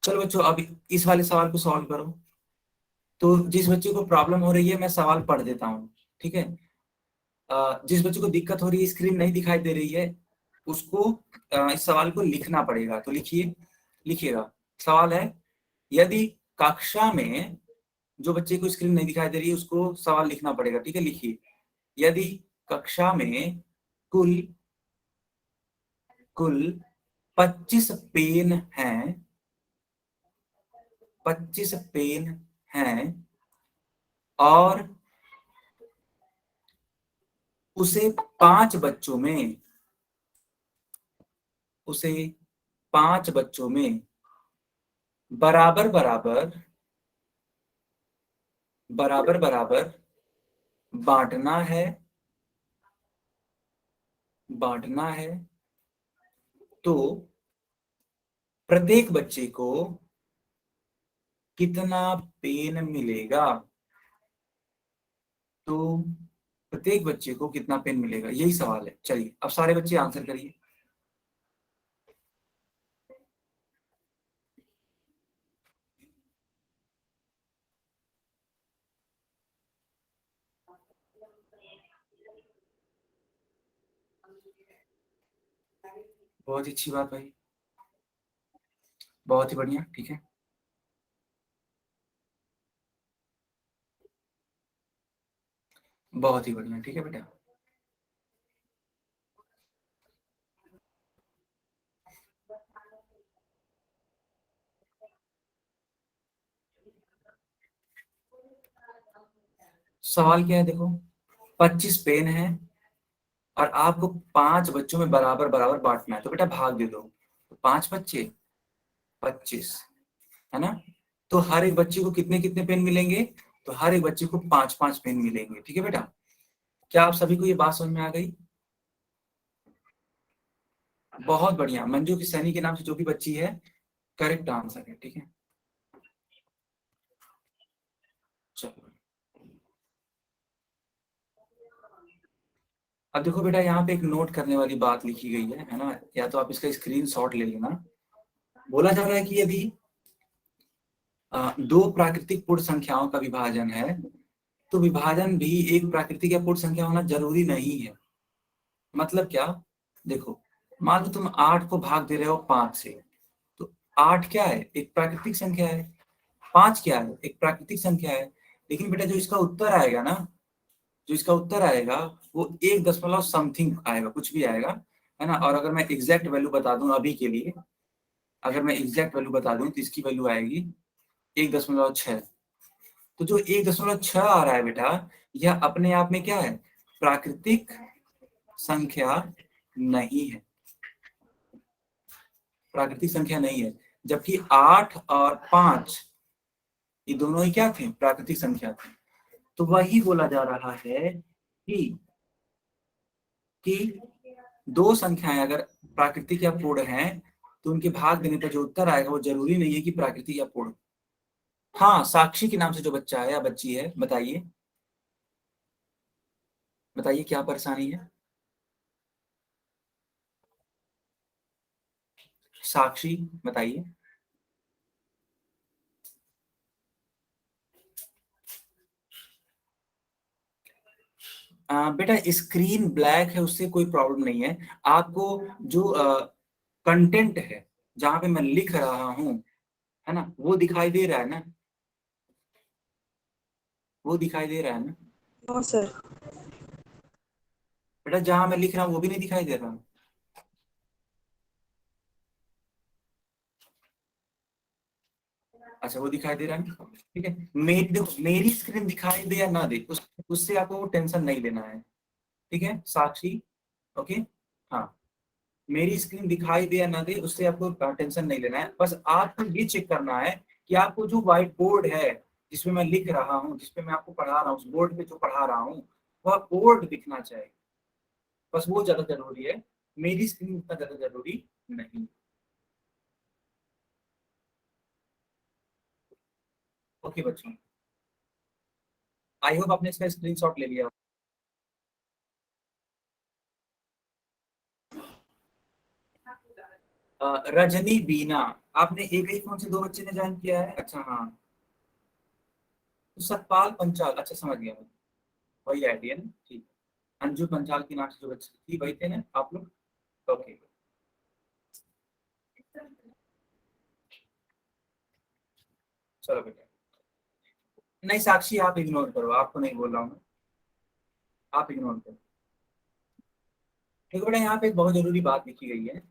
चलो बच्चों अब इस वाले सवाल को सॉल्व करो। तो जिस बच्चे को प्रॉब्लम हो रही है मैं सवाल पढ़ देता हूँ, ठीक है। जिस बच्चे को दिक्कत हो रही है, स्क्रीन नहीं दिखाई दे रही है, उसको इस सवाल को लिखना पड़ेगा। तो लिखिए, लिखिएगा। सवाल है, यदि कक्षा में, जो बच्चे को स्क्रीन नहीं दिखाई दे रही है उसको सवाल लिखना पड़ेगा, ठीक है। लिखिए, यदि कक्षा में कुल 25 पेन हैं, 25 पेन हैं और उसे 5 बच्चों में, उसे 5 बच्चों में बराबर बराबर बराबर बराबर बांटना है, बांटना है, तो प्रत्येक बच्चे को कितना पेन मिलेगा? तो प्रत्येक बच्चे को कितना पेन मिलेगा, यही सवाल है। चलिए अब सारे बच्चे आंसर करिए। बहुत ही अच्छी बात भाई, बहुत ही बढ़िया, ठीक है। बहुत ही बढ़िया, ठीक है बेटा। सवाल क्या है देखो, 25 पेन है और आपको 5 बच्चों में बराबर बराबर बांटना है, तो बेटा भाग दे दो। तो 5 बच्चे 25 है ना, तो हर एक बच्चे को कितने कितने पेन मिलेंगे? तो हर एक बच्चे को 5-5 पेन मिलेंगे, ठीक है बेटा। क्या आप सभी को ये बात समझ में आ गई? बहुत बढ़िया, मंजू की सैनी के नाम से जो भी बच्ची है करेक्ट आंसर है, ठीक है। चलो अब देखो बेटा, यहाँ पे एक नोट करने वाली बात लिखी गई है ना, या तो आप इसका स्क्रीनशॉट ले लेना। बोला जा रहा है कि यदि 2 प्राकृतिक पूर्ण संख्याओं का विभाजन है, तो विभाजन भी एक प्राकृतिक या पूर्ण संख्या होना जरूरी नहीं है। मतलब क्या? देखो, मान लो तुम 8 को भाग दे रहे हो 5 से, तो 8 क्या है? एक प्राकृतिक संख्या है। 5 क्या है? एक प्राकृतिक संख्या है। लेकिन बेटा जो इसका उत्तर आएगा ना, जो इसका उत्तर आएगा वो 1 दशमलव समथिंग आएगा, कुछ भी आएगा, है ना। और अगर मैं एग्जैक्ट वैल्यू बता दूं अभी के लिए, अगर मैं एग्जैक्ट वैल्यू बता दूं तो इसकी वैल्यू आएगी 1.6। तो जो 1.6 आ रहा है बेटा, यह अपने आप में क्या है? प्राकृतिक संख्या नहीं है, प्राकृतिक संख्या नहीं है। जबकि 8 और 5 ये दोनों ही क्या थे? प्राकृतिक संख्या थे। तो वही बोला जा रहा है कि 2 संख्याएं अगर प्राकृतिक या पूर्ण हैं, तो उनके भाग देने पर जो उत्तर आएगा वो जरूरी नहीं है कि प्राकृतिक या पूर्ण। हाँ, साक्षी के नाम से जो बच्चा है या बच्ची है, बताइए बताइए क्या परेशानी है? साक्षी बताइए। बेटा स्क्रीन ब्लैक है उससे कोई प्रॉब्लम नहीं है। आपको जो कंटेंट है, जहां पे मैं लिख रहा हूं, है ना, वो दिखाई दे रहा है ना? वो दिखाई दे रहा है ना? No sir. बेटा जहां मैं लिख रहा हूँ वो भी नहीं दिखाई दे रहा? अच्छा वो दिखाई दे रहा है, ठीक है। मेरी देखो, मेरी स्क्रीन दिखाई दे या ना दे, उससे आपको टेंशन नहीं लेना है, ठीक है साक्षी। ओके, हाँ, मेरी स्क्रीन दिखाई दे या ना दे उससे आपको टेंशन नहीं लेना है। बस आपको ये चेक करना है कि आपको जो व्हाइट बोर्ड है जिसपे मैं लिख रहा हूँ, जिसपे मैं आपको पढ़ा रहा हूँ, उस बोर्ड पे जो पढ़ा रहा हूँ वह बोर्ड दिखना चाहिए। बस वो ज्यादा जरूरी है, मेरी स्क्रीन उतना ज्यादा जरूरी नहीं। ओके बच्चों, आई होप आपने इसका स्क्रीनशॉट ले लिया। रजनी बीना, आपने एक ही फोन से दो बच्चे ने ज्वाइन किया है? अच्छा हाँ, तो सतपाल पंचाल, अच्छा समझ गया मैं, वही आईडी है ना, ठीक है। अंजू पंचाल की नाम से जो बच्चे थी वही थे ना आप लोग? ओके, चलो बेटा। नहीं साक्षी, आप इग्नोर करो, आपको नहीं बोल रहा हूँ मैं, आप इग्नोर करो। देखो बेटा, यहाँ पे एक बहुत जरूरी बात लिखी गई है।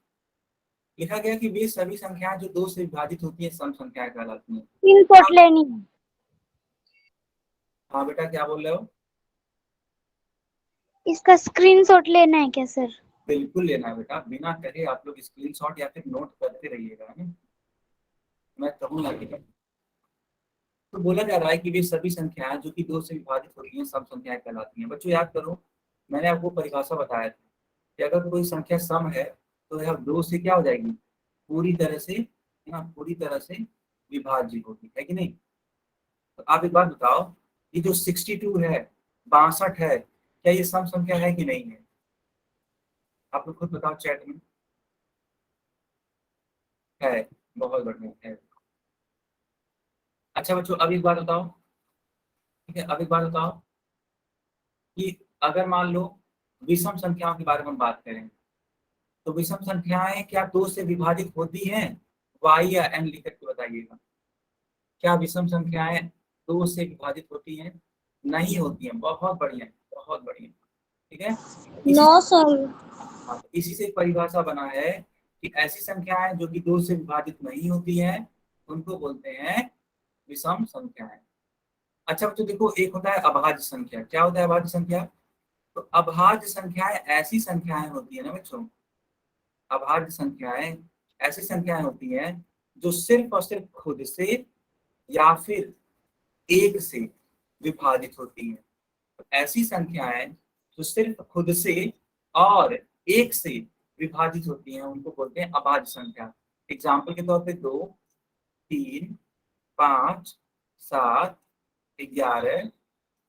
लिखा गया कि वे सभी संख्याएं जो दो से विभाजित होती है सम संख्याएं कहलाती हैं। स्क्रीनशॉट लेनी है। हाँ बेटा, क्या बोल रहे हो? इसका स्क्रीनशॉट लेना है क्या सर? बिल्कुल लेना है बेटा, बिना कहे आप लोग स्क्रीनशॉट या फिर नोट करते रहिएगा, है ना? मैं कहूँगा कि तो बोला जा रहा है कि वे सभी संख्याएं जो कि दो से विभाजित होती हैं सम संख्याएं कहलाती हैं। बच्चों याद करो, मैंने आपको परिभाषा बताया था कि अगर कोई संख्या सम है तो यह दो से क्या हो जाएगी, पूरी तरह से, है ना, पूरी तरह से विभाज्य होगी, है कि नहीं? तो आप एक बात बताओ, ये जो 62 है, 62 है, क्या ये सम संख्या है कि नहीं है? आप लोग खुद बताओ चैट में। है, बहुत बढ़िया है। अच्छा बच्चों, अब एक बात बताओ, ठीक है, अब एक बात बताओ कि अगर मान लो विषम संख्याओं के बारे में हम बात करें, तो विषम संख्याएं क्या दो से विभाजित होती हैं? वाई या एन लिख करके बताइएगा। क्या विषम संख्याएं दो से विभाजित होती हैं? नहीं होती हैं। बहुत बढ़िया, बहुत बढ़िया, ठीक है। No sir. हाँ, तो इसी से एक परिभाषा बना है कि ऐसी संख्याएं जो कि दो से विभाजित नहीं होती हैं उनको बोलते हैं विषम संख्याएं। अच्छा बच्चों देखो, एक होता है अभाज्य संख्या। क्या होता है अभाज्य संख्या? तो अभाज्य संख्याएं ऐसी संख्याएं होती है ना बच्चों, अभाज्य संख्याएं ऐसी संख्याएं होती हैं जो सिर्फ और सिर्फ खुद से या फिर एक से विभाजित होती हैं। तो ऐसी संख्याएं जो सिर्फ खुद से और एक से विभाजित होती हैं उनको बोलते हैं अभाज्य संख्या। एग्जाम्पल के तौर पे 2, 3, 5, 7, 11,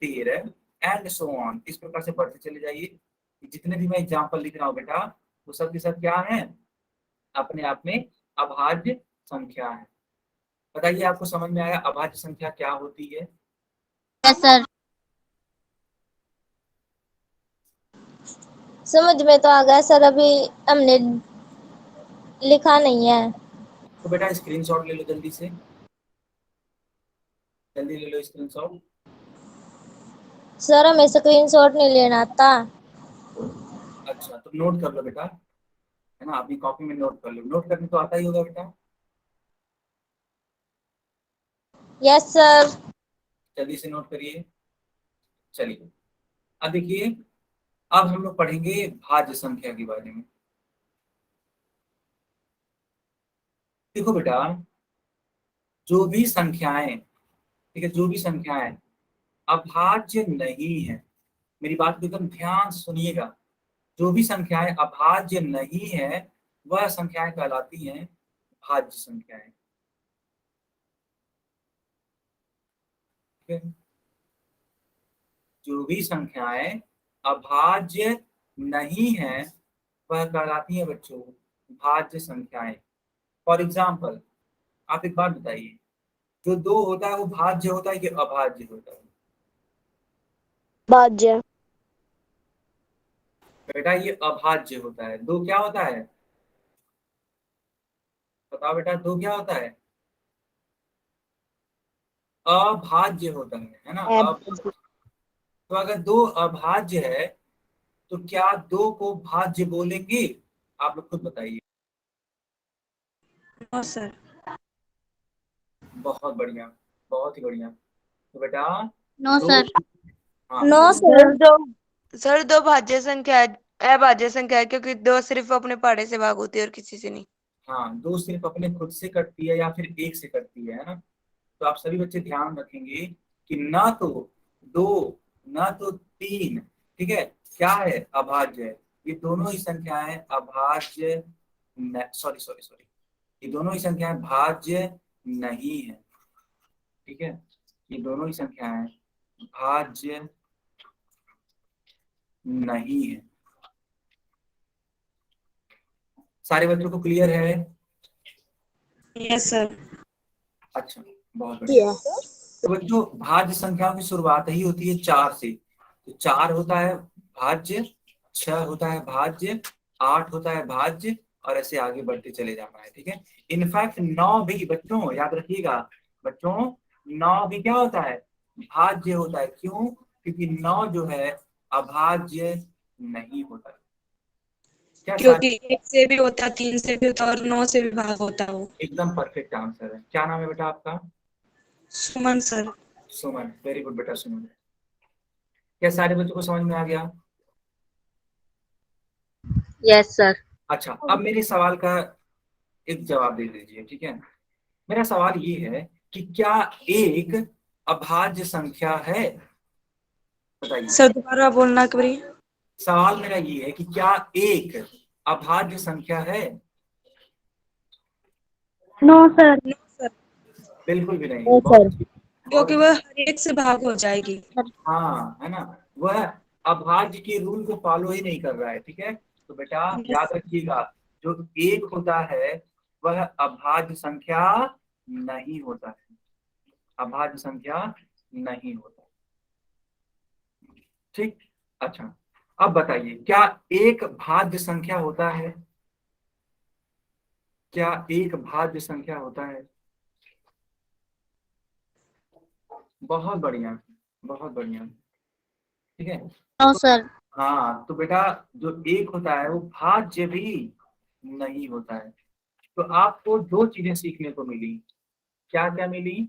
13 एंड सो ऑन, इस प्रकार से बढ़ते चले जाइए। जितने भी मैं एग्जाम्पल लिख रहा हूँ बेटा, वो सब के सब क्या है, अपने आप में अभाज्य संख्या है। बताइए आपको समझ में आया अभाज्य संख्या क्या होती है? Yes sir. समझ में तो आ गया सर, अभी हमने लिखा नहीं है। तो बेटा स्क्रीनशॉट ले लो जल्दी से, जल्दी ले लो स्क्रीनशॉट। सर हमें स्क्रीनशॉट नहीं लेना आता। अच्छा तो नोट कर लो बेटा, है ना, अपनी कॉपी में नोट कर लो। नोट करने तो आता ही होगा बेटा। Yes sir. जल्दी से नोट करिए। चलिए अब देखिए, अब हम लोग पढ़ेंगे भाज्य संख्या के बारे में। देखो बेटा, जो भी संख्याएं, ठीक है, जो भी संख्याएं अभाज्य नहीं है, मेरी बात को एकदम ध्यान से सुनिएगा, जो भी संख्याएं अभाज्य नहीं है वह संख्याएं कहलाती हैं भाज्य संख्याएं, ठीक है। जो भी संख्याएं अभाज्य नहीं है वह कहलाती हैं बच्चों भाज्य संख्याएं। फॉर एग्जाम्पल, आप एक बात बताइए, जो 2 होता है वो भाज्य होता है कि अभाज्य होता है? भाज्य। बेटा ये अभाज्य होता है। 2 क्या होता है? बताओ बेटा, 2 क्या होता है? अभाज्य होता है ना? तो अगर 2 अभाज्य है तो क्या 2 को भाज्य बोलेंगे? आप लोग खुद बताइए। No sir. बहुत बढ़िया, बहुत ही बढ़िया। तो बेटा नो दो, सर। हाँ नो सर सर। सर दो भाज्य संख्या है, अभाज्य संख्या है, क्योंकि दो सिर्फ अपने पहाड़े से भाग होती है और किसी से नहीं। हाँ, 2 सिर्फ अपने खुद से कटती है या फिर एक से कटती है ना? तो आप सभी बच्चे ध्यान रखेंगे कि ना तो 2 ना तो 3, ठीक है, क्या है, अभाज्य है। ये दोनों ही संख्याएं अभाज्य, सॉरी सॉरी सॉरी, ये दोनों ही संख्याएं भाज्य नहीं है, ठीक है। ये दोनों ही संख्याएं भाज्य नहीं है। सारे बच्चों को क्लियर है? Yes sir. अच्छा, बहुत बढ़िया। तो बच्चों भाज्य संख्याओं की शुरुआत ही होती है 4 से। तो 4 होता है भाज्य, 6 होता है भाज्य, 8 होता है भाज्य, और ऐसे आगे बढ़ते चले जाना है। ठीक है। इनफैक्ट 9 भी बच्चों याद रखिएगा, बच्चों 9 भी क्या होता है? भाज्य होता है। क्यों? क्योंकि 9 जो है अभाज्य नहीं होता है। क्या क्योंकि सारे? 1 से भी होता है, 3 से भी होता है और 9 से भी भाग होता है वो। एकदम परफेक्ट आंसर है। क्या नाम है बेटा आपका? सुमन सर। सुमन, वेरी गुड बेटा सुमन। क्या सारे बच्चों को समझ में आ गया? Yes sir. अच्छा, अब मेरे सवाल का एक जवाब दे दीजिए। ठीक है। मेरा सवाल ये है कि क्या एक अभाज्य संख्या है? बताइए। सर दोबारा बोलना करिए। सवाल मेरा ये है कि क्या एक अभाज्य संख्या है? No sir. नो सर, बिल्कुल भी नहीं। यस बहुत सर। अच्छी, बहुत क्योंकि वह हर एक से भाग हो जाएगी। हाँ, है ना। वह अभाज्य के रूल को फॉलो ही नहीं कर रहा है। ठीक है। तो बेटा याद रखिएगा, जो एक होता है वह अभाज्य संख्या नहीं होता है। अभाज्य संख्या नहीं होता। ठीक। अच्छा, अब बताइए क्या एक भाज्य संख्या होता है? क्या एक भाज्य संख्या होता है? बहुत बढ़िया, बहुत बढ़िया। ठीक है। No sir. हाँ, तो बेटा जो एक होता है वो भाज्य भी नहीं होता है। तो आपको दो चीजें सीखने को मिली। क्या क्या मिली?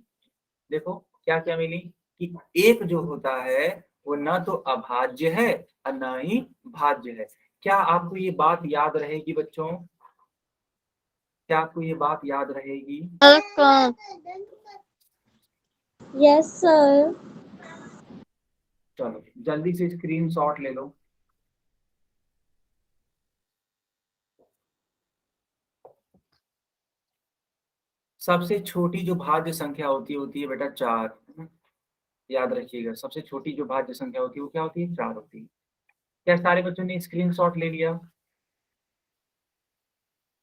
देखो क्या क्या मिली कि एक जो होता है वो न तो अभाज्य है और न ही भाज्य है। क्या आपको ये बात याद रहेगी बच्चों? क्या आपको ये बात याद रहेगी? Yes sir. चलो जल्दी से स्क्रीनशॉट ले लो। सबसे छोटी जो भाज्य संख्या होती है बेटा 4। याद रखिएगा, सबसे छोटी जो भाज्य संख्या होती है वो क्या होती है? 4 होती है। क्या सारे बच्चों ने स्क्रीनशॉट ले लिया?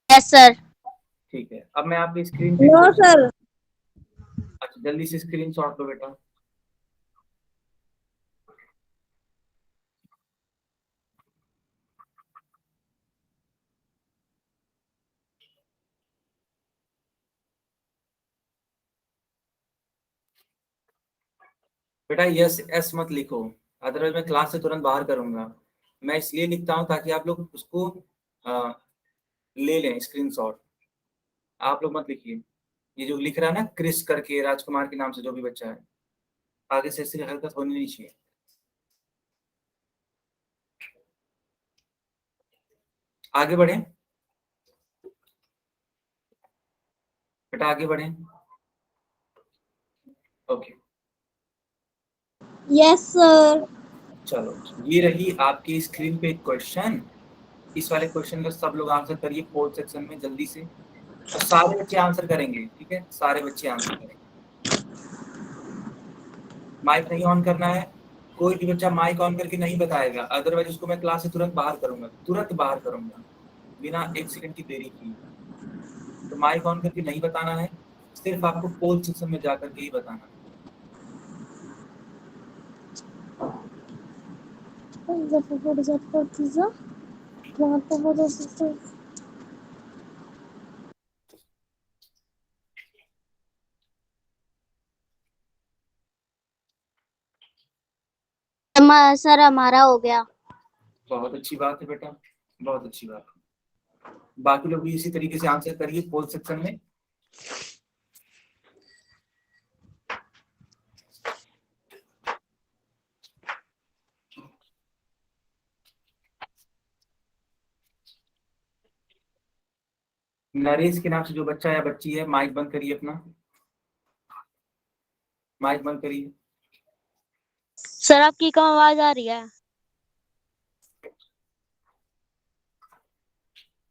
Yes sir. ठीक है। अब मैं आपकी स्क्रीन पे नो सर। अच्छा, जल्दी से स्क्रीनशॉट लो बेटा। बेटा यस एस मत लिखो, अदरवाइज मैं क्लास से तुरंत बाहर करूंगा। मैं इसलिए लिखता हूँ ताकि आप लोग उसको अ, ले लें स्क्रीनशॉट। आप लोग मत लिखिए। ये जो लिख रहा है ना क्रिस करके, राजकुमार के नाम से जो भी बच्चा है, आगे से ऐसी हरकत होनी नहीं चाहिए। आगे बढ़े बेटा, आगे बढ़े। Okay, yes sir. चलो ये रही आपकी स्क्रीन पे एक क्वेश्चन। इस वाले क्वेश्चन का सब लोग आंसर करिए पोल सेक्शन में जल्दी से, और सारे बच्चे आंसर करेंगे। ठीक है, सारे बच्चे आंसर करेंगे। माइक नहीं ऑन करना है। कोई भी बच्चा माइक ऑन करके नहीं बताएगा, अदरवाइज उसको मैं क्लास से तुरंत बाहर करूंगा, तुरंत बाहर करूंगा बिना 1 सेकंड की देरी किए। तो माइक ऑन करके नहीं बताना है, सिर्फ आपको पोल सेक्शन में जाकर के ही बताना है। सर हमारा हो गया। बहुत अच्छी बात है बेटा, बहुत अच्छी बात है। बाकी लोग भी इसी तरीके से आंसर करिए पोल सेक्शन में। नरेश के नाम से जो बच्चा या बच्ची है, माइक बंद करिए अपना, माइक बंद करिए। सर आपकी कम आवाज आ रही है।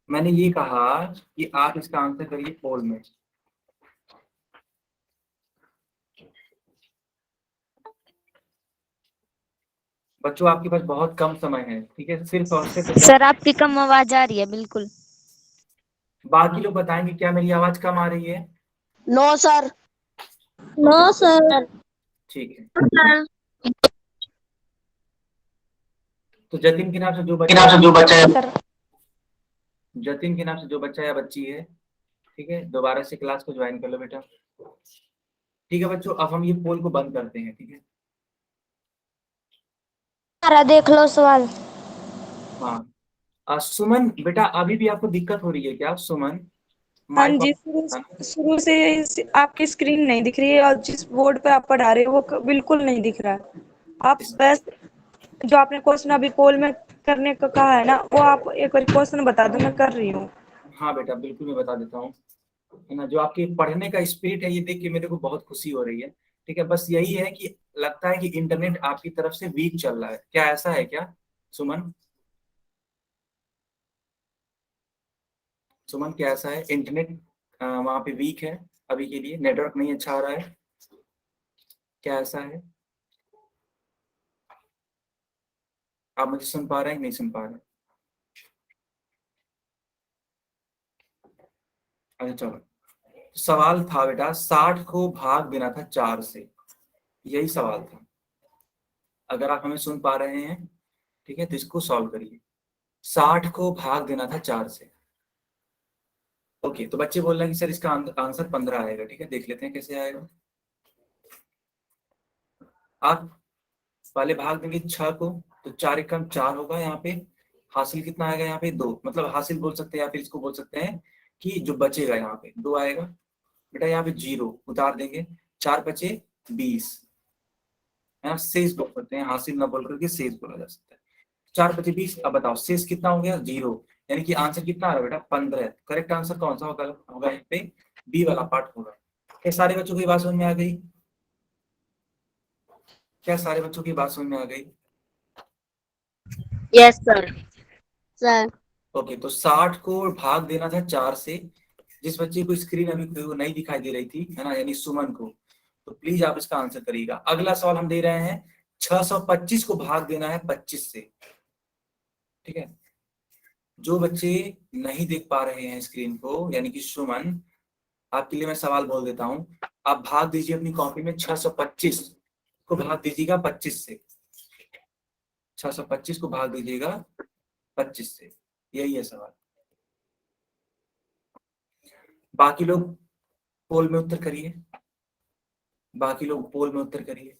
मैंने ये कहा कि आप इसका आंसर करिए पोल में। बच्चों आपके पास बहुत कम समय है, ठीक है, सिर्फ और सिर्फ सर आपकी कम आवाज आ रही है बिल्कुल। बाकी लोग बताएंगे क्या मेरी आवाज कम आ रही है? No sir. No sir. ठीक है। तो जतिन के नाम से जो बच्चा सर जतिन के नाम से जो बच्चा या बच्ची है, ठीक है, दोबारा से क्लास को ज्वाइन कर लो बेटा। ठीक है बच्चों, अब हम ये पोल को बंद करते हैं, ठीक है। सारा देख लो सवाल। हाँ, सुमन बेटा अभी भी आपको दिक्कत हो रही है क्या सुमन? हाँ माइक जी, शुरू से आपकी स्क्रीन नहीं दिख रही है और जिस बोर्ड पे आप पढ़ा रहे हो वो बिल्कुल नहीं दिख रहा है। आप बस जो आपने क्वेश्चन अभी पोल में करने का कहा है ना, वो आप एक बार क्वेश्चन बता दो, मैं कर रही हूँ। हाँ बेटा बिल्कुल मैं बता देता हूँ, है ना। जो आपके पढ़ने का स्पिरिट है ये देख के मेरे को बहुत खुशी हो रही है, ठीक है। बस यही है कि लगता है कि इंटरनेट आपकी तरफ से वीक चल रहा है, क्या ऐसा है क्या सुमन? सुमन क्या ऐसा है, इंटरनेट वहाँ पे वीक है अभी के लिए, नेटवर्क नहीं अच्छा आ रहा है, क्या ऐसा है? आप मुझे सुन पा रहे हैं नहीं सुन पा रहे? अच्छा चलो, सवाल था बेटा 60 को भाग देना था 4 से, यही सवाल था। अगर आप हमें सुन पा रहे हैं, ठीक है, तो इसको सॉल्व करिए। 60 को भाग देना था 4 से। ओके, तो बच्चे बोल रहे हैं कि सर इसका आंसर 15 आएगा, ठीक है, देख लेते हैं कैसे आएगा। आप पहले भाग देंगे 6 को, तो 4 एकम 4 होगा यहाँ पे, हासिल कितना आएगा यहाँ पे 2, मतलब हासिल बोल सकते हैं या फिर इसको बोल सकते हैं कि जो बचेगा यहाँ पे 2 आएगा। बेटा यहाँ पे 0 उतार देंगे, 4 बचे 20, है ना, शेष बोल सकते हैं, हासिल ना बोल करके शेष बोला जा सकता है। 4 बचे 20, अब बताओ शेष कितना हो गया 0, यानी कि आंसर कितना आ रहा है बेटा 15। करेक्ट आंसर कौन सा होगा यहाँ पे? बी वाला पार्ट होगा। क्या सारे बच्चों की बात समझ में आ गई? क्या सारे बच्चों की बात समझ में आ गई? Yes sir. सर ओके, तो 60 को भाग देना था 4 से। जिस बच्चे को स्क्रीन अभी कोई नहीं दिखाई दे रही थी, है ना, यानी सुमन को, तो प्लीज आप इसका आंसर करिएगा। अगला सवाल हम दे रहे हैं 625 को भाग देना है 25 से, ठीक है। जो बच्चे नहीं देख पा रहे हैं स्क्रीन को, यानी कि सुमन, आपके लिए मैं सवाल बोल देता हूं। आप भाग दीजिए अपनी कॉपी में 625 को भाग दीजिएगा 25 से, 625 को भाग दीजिएगा 25 से, यही है सवाल। बाकी लोग पोल में उत्तर करिए, बाकी लोग पोल में उत्तर करिए।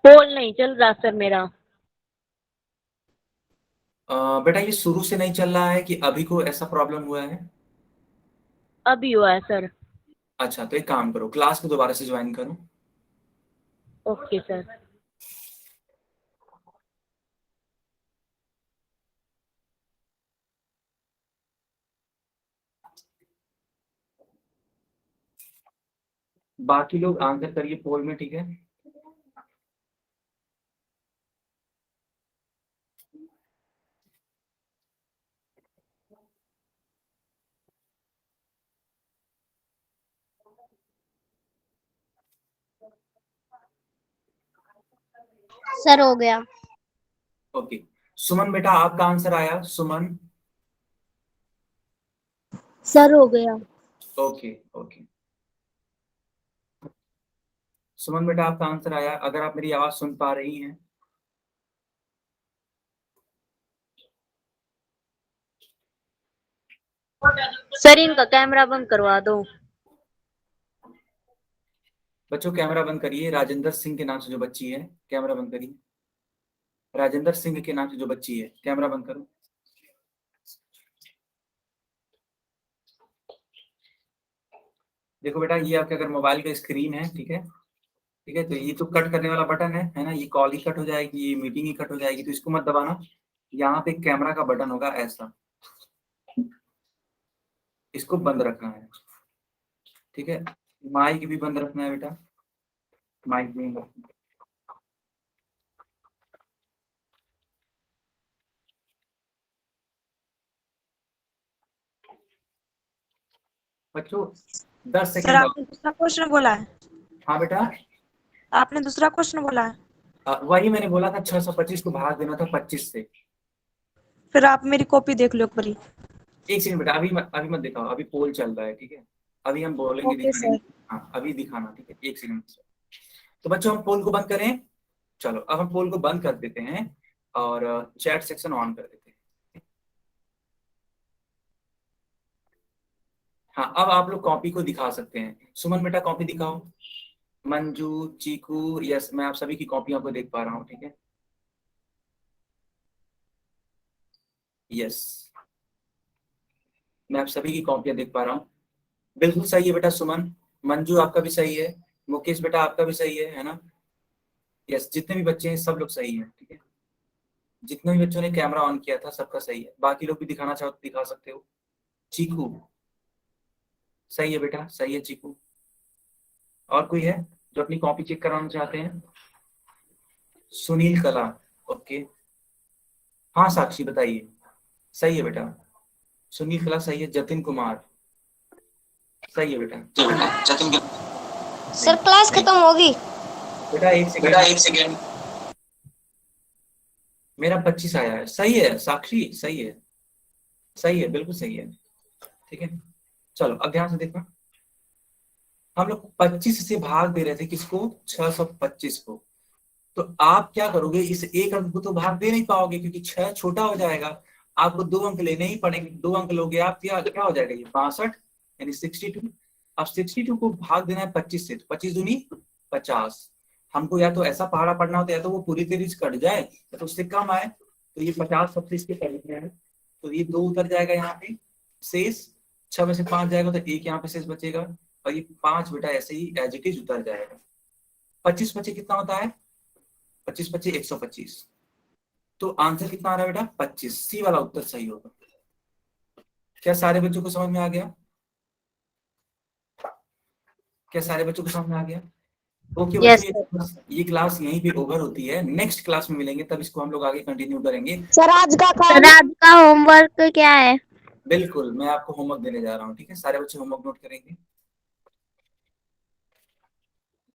पोल नहीं चल रहा सर मेरा। बेटा ये शुरू से नहीं चल रहा है कि अभी को ऐसा प्रॉब्लम हुआ है? अभी हुआ है सर। अच्छा, तो एक काम करो, क्लास को दोबारा से ज्वाइन करो। Okay sir. बाकी लोग आंसर करिए पोल में, ठीक है। सर हो गया। ओके, सुमन बेटा आपका आंसर आया, सुमन। सर हो गया। ओके ओके, सुमन बेटा आपका आंसर आया। अगर आप मेरी आवाज सुन पा रही हैं, सर इनका कैमरा बंद करवा दो। बच्चों कैमरा बंद करिए। राजेंद्र सिंह के नाम से जो बच्ची है, कैमरा बंद करिए। राजेंद्र सिंह के नाम से जो बच्ची है, कैमरा बंद करो। देखो बेटा, ये आपके अगर मोबाइल का स्क्रीन है, ठीक है, ठीक है, तो ये तो कट करने वाला बटन है ना, ये कॉल ही कट हो जाएगी, ये मीटिंग ही कट हो जाएगी, तो इसको मत दबाना। यहाँ पे कैमरा का बटन होगा ऐसा, इसको बंद रखना है, ठीक है। माइक भी बंद रखना है बेटा, माइक भी बंद रखना है। बच्चों 10 सर सेकंड। आपने दूसरा क्वेश्चन बोला है? हाँ बेटा, आपने दूसरा क्वेश्चन बोला है? वही मैंने बोला था 625 को भाग देना था 25 से। फिर आप मेरी कॉपी देख लो एक बारी। एक सेकंड बेटा, अभी मत दिखाओ, अभी पोल चल रहा है, ठीक है? अभी हम बोलेंगे, ओके दिखाएंगे। सर। हाँ अभी दिखाना, ठीक है? एक सेकंड। तो बच्चों हम पोल को बंद करें। चलो अब हम पोल को बंद कर देते हैं और चैट सेक्शन ऑन कर देते हैं। हाँ अब आप लोग कॉपी को दिखा सकते हैं। सुमन बेटा कॉपी दिखाओ। मंजू, चीकू, यस, मैं आप सभी की कॉपियों को देख पा रहा हूँ, ठीक है? यस, मैं आप सभी की कॉपियां देख पा रहा हूँ। बिल्कुल सही है बेटा सुमन। मंजू आपका भी सही है। मुकेश बेटा आपका भी सही है ना? यस, जितने भी बच्चे हैं सब लोग सही हैं, ठीक है? जितने भी बच्चों ने कैमरा ऑन किया था सबका सही है। बाकी लोग भी दिखाना चाहो तो दिखा सकते हो। चीकू सही है बेटा, सही है चीकू। और कोई है जो अपनी कॉपी चेक कराना चाहते हैं? सुनील कला, ओके। हाँ साक्षी बताइए। सही है बेटा, सुनील कला सही है। जतिन कुमार सही है बेटा। जतिन सर क्लास खत्म होगी। बेटा एक सेकेंड, मेरा 25 आया है। सही है साक्षी, सही है, सही है, बिल्कुल सही है, ठीक है? चलो अब ध्यान से देखना, हम लोग 25 से भाग दे रहे थे किसको? 625 को। तो आप क्या करोगे, इस एक अंक को तो भाग दे नहीं पाओगे क्योंकि 6 छोटा हो जाएगा। आपको 2 अंक लेने ही पड़ेंगे। 2 अंक लोगे आप, क्या हो जाएगा ये? 62 यानी 62। अब 62 को भाग देना है 25 से, तो 25 दूनी 50। हमको या तो ऐसा पहाड़ा पढ़ना होता है, या तो वो पूरी तरीके से कट जाए या तो उससे कम आए। तो ये 50 सबसे इसके करीब में है, तो ये 2 उतर जाएगा यहाँ पे। शेष 6 में से 5 जाएगा तो 1 यहाँ पे शेष बचेगा, और ये 5 बेटा ऐसे ही एज इट इज उतर जाएगा। 25 25 कितना होता है? 25 25 125। तो आंसर कितना आ रहा है बेटा? 25। सी वाला उत्तर सही होगा। क्या सारे बच्चों को समझ में आ गया? क्या सारे बच्चों को समझ में आ गया? ओके बच्चों, ये क्लास यहीं पे ओवर होती है। नेक्स्ट क्लास में मिलेंगे, तब इसको हम लोग आगे कंटिन्यू करेंगे। सर आज का होमवर्क क्या है? बिल्कुल, मैं आपको होमवर्क देने जा रहा हूँ, ठीक है? सारे बच्चे होमवर्क नोट करेंगे।